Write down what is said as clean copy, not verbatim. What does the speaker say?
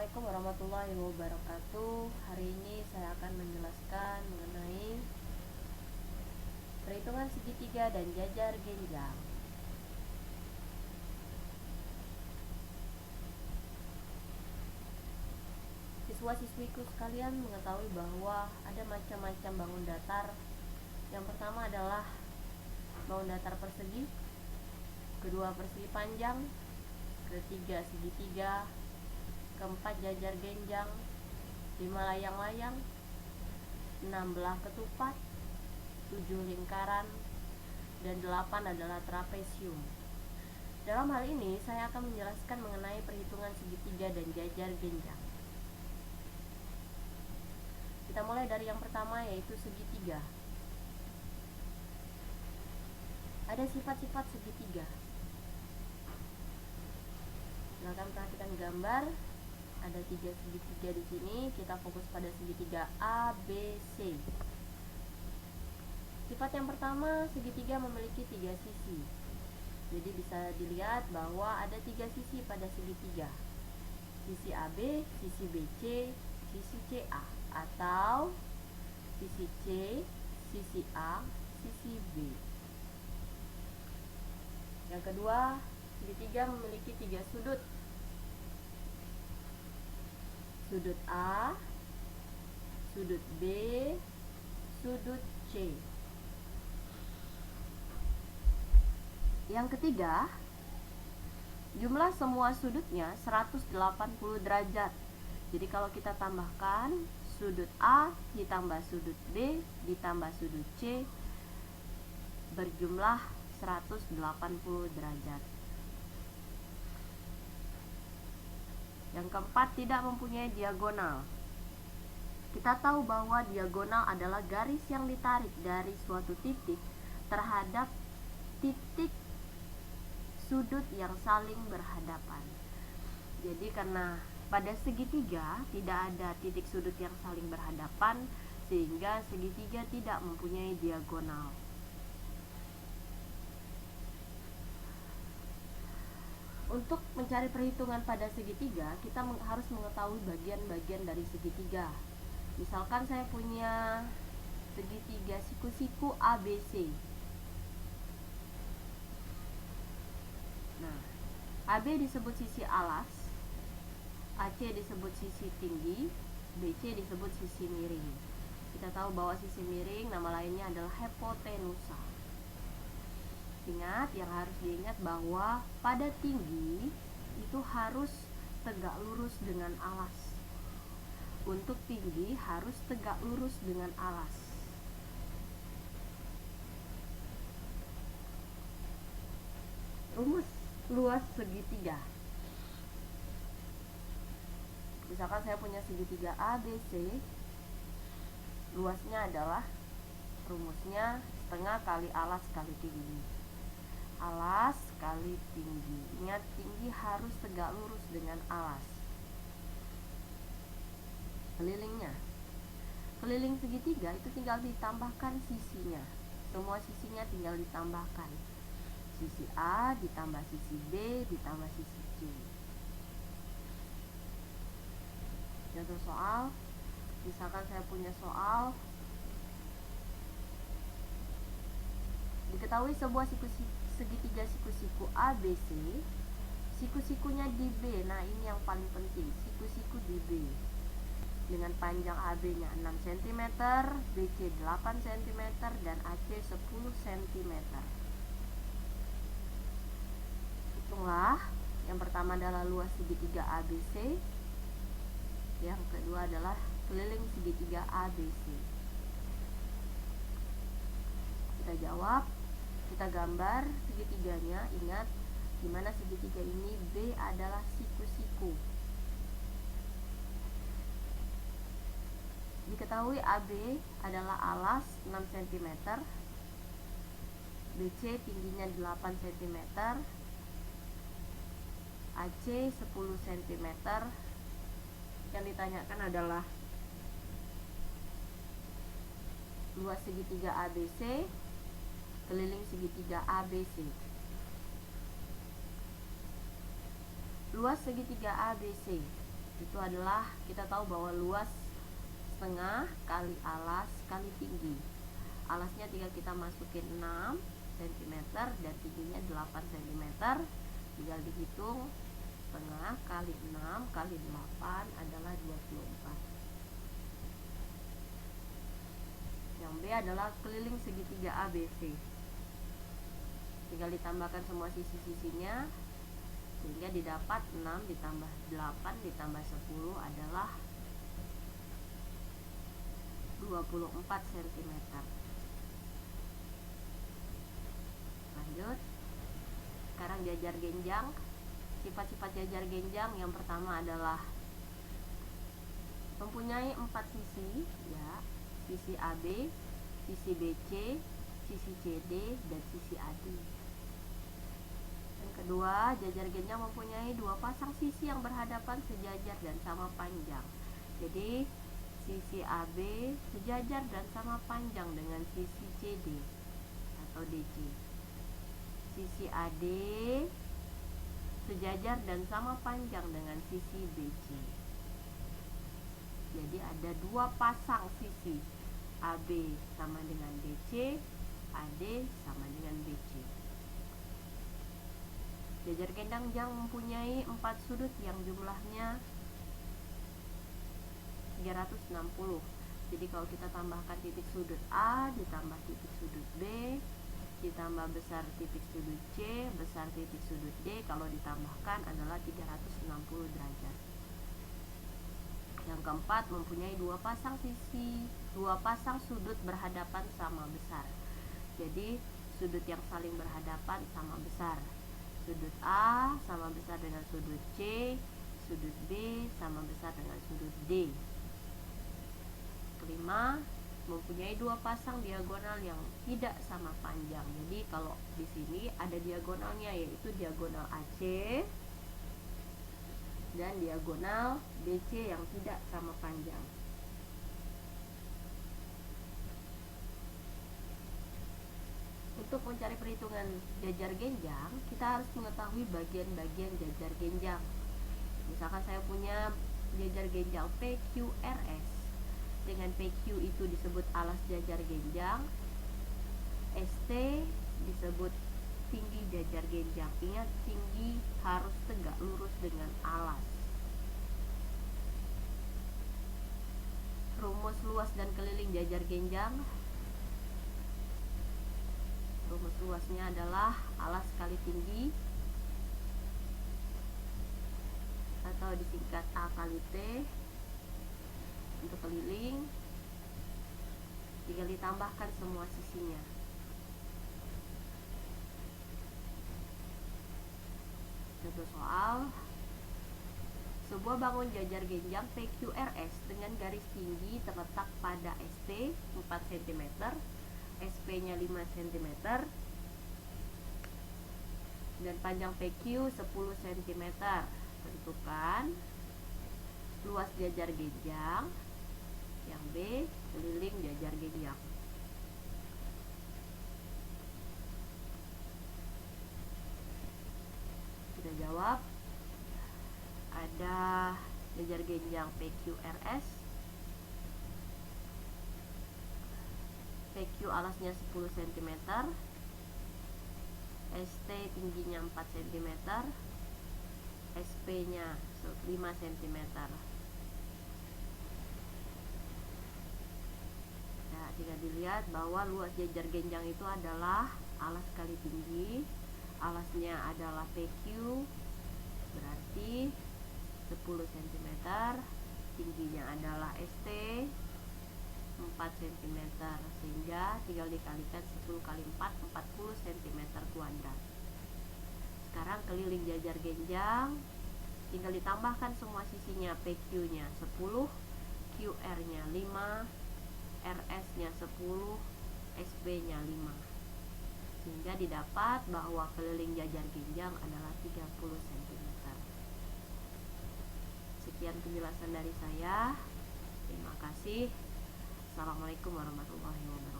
Assalamualaikum warahmatullahi wabarakatuh. Hari ini saya akan menjelaskan mengenai perhitungan segitiga dan jajar genjang. Siswa-siswiku sekalian mengetahui bahwa ada macam-macam bangun datar. Yang pertama adalah bangun datar persegi, kedua persegi panjang, ketiga segitiga, keempat jajar genjang, 5 layang-layang, 6 belah ketupat, 7 lingkaran, dan 8 adalah trapesium. Dalam hal ini saya akan menjelaskan mengenai perhitungan segitiga dan jajar genjang. Kita mulai dari yang pertama, yaitu segitiga. Ada sifat-sifat segitiga. Silakan perhatikan gambar. Ada 3 segitiga di sini. Kita fokus pada segitiga A, B, C. Sifat yang pertama, segitiga memiliki 3 sisi. Jadi bisa dilihat bahwa ada 3 sisi pada segitiga. Sisi AB, sisi BC, sisi CA, atau sisi C, sisi A, sisi B. Yang kedua, segitiga memiliki 3 sudut. Sudut A, sudut B, sudut C. Yang ketiga, jumlah semua sudutnya 180 derajat. Jadi kalau kita tambahkan sudut A ditambah sudut B ditambah sudut C berjumlah 180 derajat. Yang keempat, tidak mempunyai diagonal. Kita tahu bahwa diagonal adalah garis yang ditarik dari suatu titik terhadap titik sudut yang saling berhadapan. Jadi karena pada segitiga tidak ada titik sudut yang saling berhadapan, sehingga segitiga tidak mempunyai diagonal. Untuk mencari perhitungan pada segitiga, kita harus mengetahui bagian-bagian dari segitiga. Misalkan saya punya segitiga siku-siku ABC. Nah, AB disebut sisi alas, AC disebut sisi tinggi, BC disebut sisi miring. Kita tahu bahwa sisi miring nama lainnya adalah hipotenusa. Ingat, yang harus diingat bahwa pada tinggi itu harus tegak lurus dengan alas. Untuk tinggi harus tegak lurus dengan alas. Rumus luas segitiga. Misalkan saya punya segitiga ABC, luasnya adalah rumusnya setengah kali alas kali tinggi. Alas kali tinggi. Ingat, tinggi harus tegak lurus dengan alas. Kelilingnya, keliling segitiga itu tinggal ditambahkan sisinya. Semua sisinya tinggal ditambahkan. Sisi A ditambah sisi B ditambah sisi C. Contoh soal, misalkan saya punya soal, diketahui sebuah segitiga siku-siku ABC, siku-sikunya di B. Nah, ini yang paling penting, siku-siku di B. Dengan panjang AB-nya 6 cm, BC 8 cm, dan AC 10 cm. Hitunglah. Yang pertama adalah luas segitiga ABC. Yang kedua adalah keliling segitiga ABC. Kita jawab, kita gambar segitiganya. Ingat, dimana segitiga ini B adalah siku-siku. Diketahui AB adalah alas 6 cm, BC tingginya 8 cm, AC 10 cm. Yang ditanyakan adalah luas segitiga ABC, keliling segitiga ABC. Luas segitiga ABC Itu adalah, kita tahu bahwa luas setengah kali alas kali tinggi. Alasnya tinggal kita masukin 6 cm dan tingginya 8 cm. Tinggal dihitung, setengah kali 6 kali 8 adalah 24. Yang B adalah keliling segitiga ABC. Tinggal ditambahkan semua sisi-sisinya, sehingga didapat 6 ditambah 8 ditambah 10 adalah 24 cm. Lanjut. Sekarang jajar genjang. Sifat-sifat jajar genjang yang pertama adalah mempunyai 4 sisi, ya, sisi AB, sisi BC, sisi CD, dan sisi AD. Yang kedua, jajar genjang mempunyai 2 pasang sisi yang berhadapan sejajar dan sama panjang. Jadi sisi AB sejajar dan sama panjang dengan sisi CD atau DC. Sisi AD sejajar dan sama panjang dengan sisi BC. Jadi ada 2 pasang sisi, AB sama dengan DC, AD sama dengan BC. Jajar genjang mempunyai 4 sudut yang jumlahnya 360. Jadi kalau kita tambahkan titik sudut A ditambah titik sudut B ditambah besar titik sudut C besar titik sudut D, kalau ditambahkan adalah 360 derajat. Yang keempat, mempunyai 2 pasang sisi, 2 pasang sudut berhadapan sama besar. Jadi sudut yang saling berhadapan sama besar. Sudut A sama besar dengan sudut C, sudut B sama besar dengan sudut D. Kelima, mempunyai 2 pasang diagonal yang tidak sama panjang. Jadi kalau di sini ada diagonalnya, yaitu diagonal AC dan diagonal BC yang tidak sama panjang. Untuk mencari perhitungan jajar genjang, kita harus mengetahui bagian-bagian jajar genjang. Misalkan saya punya jajar genjang PQRS. Dengan PQ itu disebut alas jajar genjang, ST disebut tinggi jajar genjang. Ingat, tinggi harus tegak lurus dengan alas. Rumus luas dan keliling jajar genjang. Rumus luasnya adalah alas kali tinggi atau disingkat A kali T. Untuk keliling tinggal ditambahkan semua sisinya. Contoh soal, sebuah bangun jajar genjang PQRS dengan garis tinggi terletak pada ST 4 cm, SP nya 5 cm, dan panjang PQ 10 cm. Tentukan luas jajar genjang. Yang B, keliling jajar genjang. Kita jawab, ada jajar genjang PQRS. PQ alasnya 10 cm, ST tingginya 4 cm, SP nya 5 cm. Tinggal dilihat bahwa luas jajar genjang itu adalah alas kali tinggi. Alasnya adalah PQ, berarti 10 cm. Tingginya adalah ST 4 cm, sehingga tinggal dikalikan 10 kali 4, 40 cm kuadrat. Sekarang keliling jajar genjang, tinggal ditambahkan semua sisinya. PQ nya 10, QR nya 5, RS nya 10, SP nya 5, sehingga didapat bahwa keliling jajar genjang adalah 30 cm. Sekian penjelasan dari saya. Terima kasih. Assalamualaikum warahmatullahi wabarakatuh.